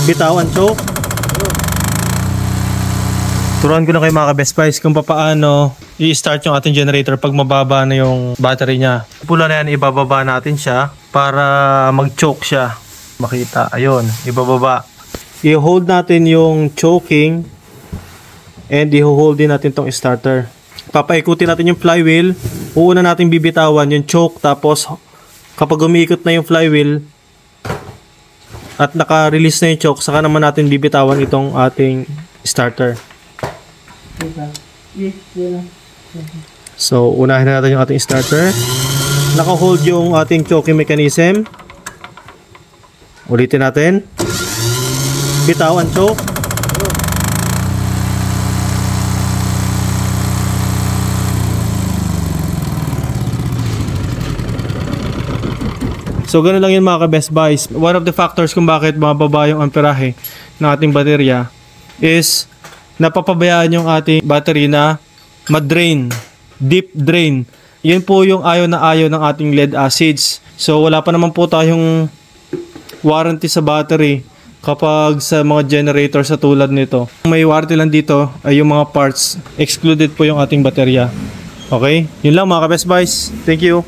Bitaw ang choke. Turuan ko na kayo mga ka-Best Buys kung paano i-start yung ating generator pag mababa na yung battery niya. Pula na yan, ibababa natin siya para mag-choke siya. Makita, ayun, ibababa. I-hold natin yung choking and i-hold din natin tong starter. Papaikutin natin yung flywheel. Uuna natin bibitawan yung choke, tapos kapag umiikot na yung flywheel at naka-release na yung choke, saka naman natin bibitawan itong ating starter. So, unahin na natin yung ating starter. Naka-hold yung ating choking mechanism. Ulitin natin. Bitaw ang choke. So, ganun lang yun mga ka-Best Buys. One of the factors kung bakit mababa yung amperahe ng ating baterya is napapabayaan yung ating battery na ma-drain, deep drain. Yun po yung ayaw na ayaw ng ating lead acids. So wala pa naman po tayong warranty sa battery kapag sa mga generator sa tulad nito. May warranty lang dito ay yung mga parts, excluded po yung ating baterya. Okay? Yun lang mga ka-Best Buys. Thank you.